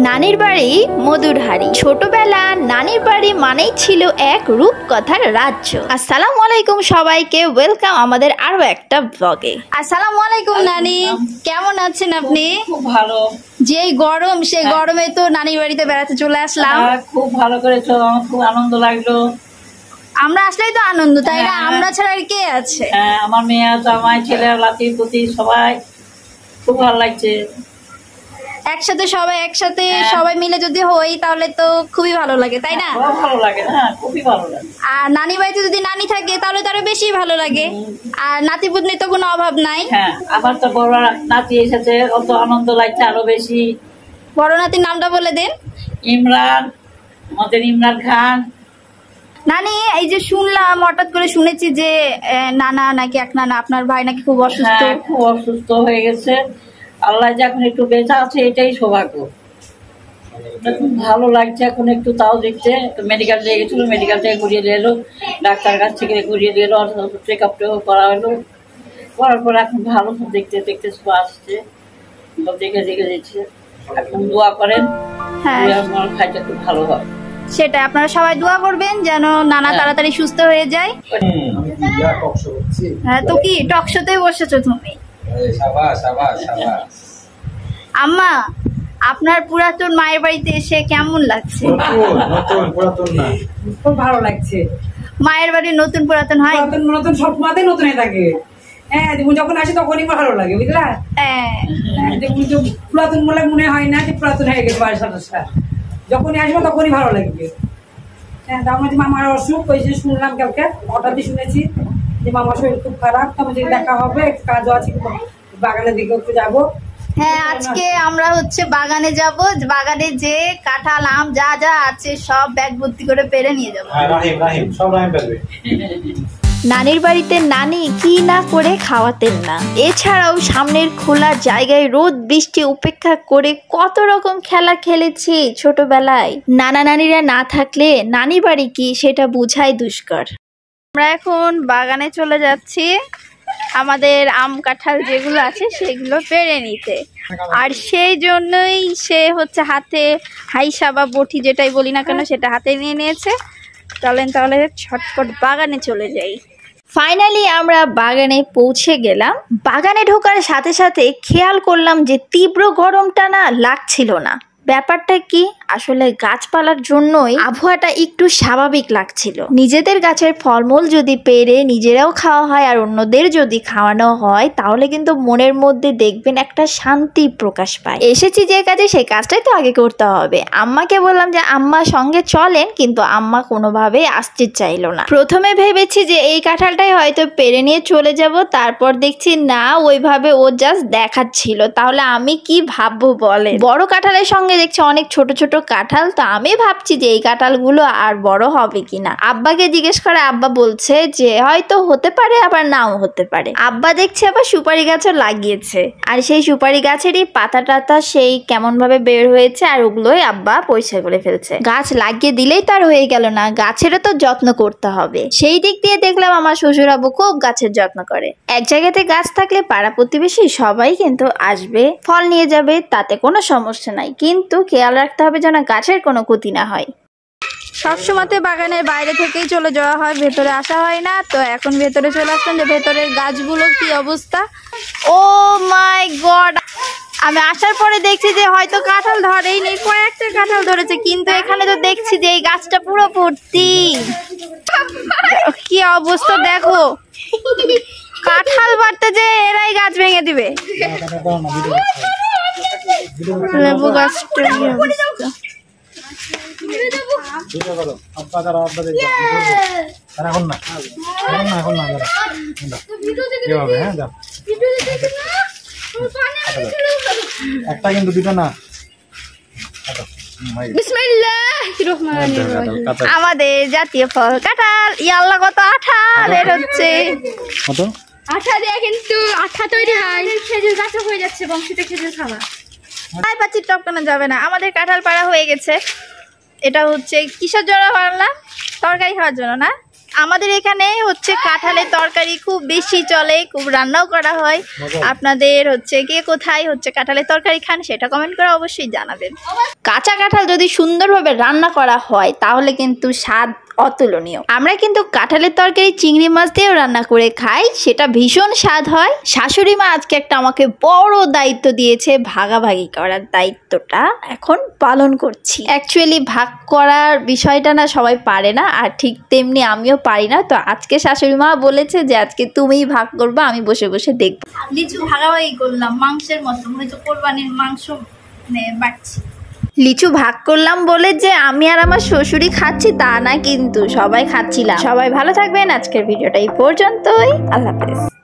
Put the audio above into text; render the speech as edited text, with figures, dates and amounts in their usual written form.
নানির বাড়ি মধুর হাড়ি। ছোটবেলা নানির বাড়ি মানেই ছিল এক রূপকথার রাজ্য। আসসালামু আলাইকুম সবাইকে, ওয়েলকাম আমাদের আরো একটা ব্লগে। আসসালামু আলাইকুম নানি, কেমন আছেন আপনি? খুব ভালো। যে গরম, সেই গরমে তো নানির বাড়িতে বেড়াতে চলে আসলাম। খুব ভালো করেছো, আমার খুব আনন্দ লাগলো। আমরা আসলেই তো আনন্দ, তাই না? আমরা ছাড়া আর কে আছে? আমার মেয়ে, জামাই, ছেলে, লাতির পুতি সবাই খুব ভালো লাগছে। একসাথে সবাই মিলে যদি হই তাহলে তো খুবই ভালো লাগে, তাই না? ভালো লাগে, হ্যাঁ খুবই ভালো লাগে। আর নানি বাড়িতে যদি নানি থাকে তাহলে তো আরো বেশি ভালো লাগে। আর নাতি পুতনি তো কোনো অভাব নাই। হ্যাঁ, আবার তো বড় নাতি এসেছে, কত আনন্দ লাগছে আরো বেশি। বড় নাতির নামটা বলে দেন। ইমরান, আমাদের ইমরান খান। নানি, এই যে শুনলাম, হঠাৎ করে শুনেছি যে নানা নাকি এক নানা আপনার ভাই নাকি খুব অসুস্থ। খুব অসুস্থ হয়ে গেছে। আল্লাহ যে এখন একটু বেঁচে আছে এটাই সৌভাগ্য। খুব ভালো লাগছে এখন একটু, তাও দেখতে মেডিকেল নিয়ে গেছিল, মেডিকেল থেকে ঘুরিয়ে নিয়ে এলো, ডাক্তার কাছ থেকে ঘুরিয়ে নিয়ে এলো, চেক আপ করা হলো, করার পর এখন ভালো দেখতে দেখতে সব আসছে, সব দেখে দেখে দিচ্ছে। এখন দোয়া করেন আমার ভাইটা খুব ভালো হয়। সেটা আপনারা সবাই দোয়া করবেন যেন নানা তাড়াতাড়ি সুস্থ হয়ে যায়। হ্যাঁ তো কি টক শোতে বসেছো তুমি? আম্মা, আপনার পুরাতন মায়ের বাড়িতে এসে কেমন লাগছে? খুব ভালো লাগছে। মায়ের বাড়ি নতুন পুরাতন হয়, নতুন সব মাথায় নতুন থাকে। হ্যাঁ, যখন আসে তখনই ভালো লাগে, বুঝলা? পুরাতন বলে মনে হয় না যে পুরাতন হয়ে গেছে বাড়িটা। যখনই আসবো তখনই ভালো লাগবে। হ্যাঁ, আমার মামার অসুখ হয়েছে শুনলাম কালকে, হঠাৎই শুনেছি যে মামার শরীর খুব খারাপ, তোমার যদি দেখা হবে, কাজও আছে, বাগানের দিকে একটু যাবো। হ্যাঁ, আজকে আমরা বাগানে যাব, বাগানে যে কাঁঠাল আম যা যা আছে সব ব্যাগ ভর্তি করে পেরে নিয়ে যাবো। নানির বাড়িতে নানি কি না করে খাওয়াতেন না। এছাড়াও সামনের খোলা জায়গায় রোদ বৃষ্টি উপেক্ষা করে কত রকম খেলা খেলেছি ছোটবেলায়। নানা নানিরা না থাকলে নানি বাড়ি কি সেটা বোঝাই দুষ্কর। আমরা এখন বাগানে চলে যাচ্ছি আমাদের আম কাঁঠাল যেগুলো আছে সেগুলো পেরে নিতে। আর সেই জন্যই সে হাতে হাইসা বা বটি যেটাই বলি না কেন সেটা হাতে নিয়ে নিয়েছে। চলেন তাহলে ছটপট বাগানে চলে যাই। ফাইনালি আমরা বাগানে পৌঁছে গেলাম। বাগানে ঢোকার সাথে সাথে খেয়াল করলাম যে তীব্র গরমটা না লাগছিল না। ব্যাপারটা কি, আসলে গাছপালার জন্যই আবহাওয়াটা একটু স্বাভাবিক লাগছিল। নিজেদের গাছের ফলমূল যদি পেরে নিজেরাও খাওয়া হয় আর অন্যদের যদি খাওয়ানো হয় তাহলে কিন্তু মনের মধ্যে দেখবেন একটা শান্তি প্রকাশ পায়। এসেছি যে কাজে সেই কাজটাই তো আগে করতে হবে। আম্মাকে বললাম যে আম্মা সঙ্গে চলেন, কিন্তু আম্মা কোনোভাবেই আসতে চাইলো না। প্রথমে ভেবেছি যে এই কাঁঠালটাই হয়তো পেরে নিয়ে চলে যাব, তারপর দেখছি না, ওইভাবে ও জাস্ট দেখাচ্ছিল। তাহলে আমি কি ভাববো বলে? বড় কাঁঠালের সঙ্গে দেখছি অনেক ছোট ছোট কাঁঠাল, তো আমি ভাবছি যে এই কাঁঠালগুলো আর বড় হবে কিনা। আব্বাকে জিজ্ঞেস করে আব্বা বলছে যে হয়তো হতে পারে আবার নাও হতে পারে। আব্বা দেখছে আবার সুপারি গাছও লাগিয়েছে, আর সেই সুপারি গাছেরই পাতা টাতা সেই কেমন ভাবে বের হয়েছে, আর ওগুলোই আব্বা পরিষ্কার করে ফেলছে। গাছ লাগিয়ে দিলেই তো আর হয়ে গেল না, গাছেরও তো যত্ন করতে হবে। সেই দিক দিয়ে দেখলাম আমার শ্বশুর আব্বু খুব গাছের যত্ন করে। এক জায়গাতে গাছ থাকলে পাড়া প্রতিবেশী সবাই কিন্তু আসবে, ফল নিয়ে যাবে, তাতে কোনো সমস্যা নাই, কিন্তু খেয়াল রাখতে হবে যেন গাছের কোনো ক্ষতি না হয়। সবসময় বাগানের বাইরে থেকেই চলে যাওয়া হয়, ভেতরে আসা হয় না। তো এখন ভেতরে চলে আসলাম যে ভেতরের গাছগুলো কি অবস্থা। ও মাই গড, আমি আসার পরে দেখছি যে হয়তো কাঁঠাল ধরেই নেই, কয়েকটা কাঁঠাল ধরেছে, কিন্তু এখানে তো দেখছি যে এই গাছটা পুরো ভর্তি। কি অবস্থা দেখো, কাঁঠাল বাড়তে যে এরাই গাছ ভেঙে দিবে। লেবু গাছটা একটা কিন্তু দুটো না। আমাদের জাতীয় ফল কাঁঠাল। ইয়াল্লা কত আঠাল এর হচ্ছে। আঠা দিয়ে কিন্তু আঠা তৈরি হয়, খেজুর গাছও হয়ে যাচ্ছে, বংশীতে খেজুর খাওয়া। তাই পাচ্ছি টপকানো যাবে না। আমাদের কাঁঠাল পাড়া হয়ে গেছে। এটা কিসের জন্য পারলাম? তরকারি খাওয়ার জন্য না। আমাদের এখানে হচ্ছে কাঁঠালের তরকারি খুব বেশি চলে, খুব রান্নাও করা হয়। আপনাদের হচ্ছে কে কোথায় হচ্ছে কাঁঠালের তরকারি খান সেটা কমেন্ট করে অবশ্যই জানাবেন। কাঁচা কাঁঠাল যদি সুন্দরভাবে রান্না করা হয় তাহলে কিন্তু স্বাদ অতুলনীয়। আমরা কিন্তু কাঁঠালের তরকারি চিংড়ি মাছ দিয়েও রান্না করে খাই, সেটা ভীষণ স্বাদ হয়। শাশুড়ি মা আজকে একটা আমাকে বড় দায়িত্ব দিয়েছে, ভাগাভাগি করার দায়িত্বটা এখন পালন করছি। অ্যাকচুয়ালি ভাগ করার বিষয়টা না সবাই পারে না, আর ঠিক তেমনি আমিও পারি না। তো আজকে শাশুড়ি মা বলেছে যে আজকে তুমিই ভাগ করবা, আমি বসে বসে দেখব। লিচু ভাগাভাগি করলাম মাংসের মতো, হয়তো কোরবানির মাংস বাড়ছি। লিচু ভাগ করলাম বলে যে আমি আর আমার শ্বশুরই খাচ্ছি তা না, কিন্তু সবাই খাচ্ছিলাম। সবাই ভালো থাকবেন, আজকের ভিডিওটা এই পর্যন্তই, আল্লাহ হাফেজ।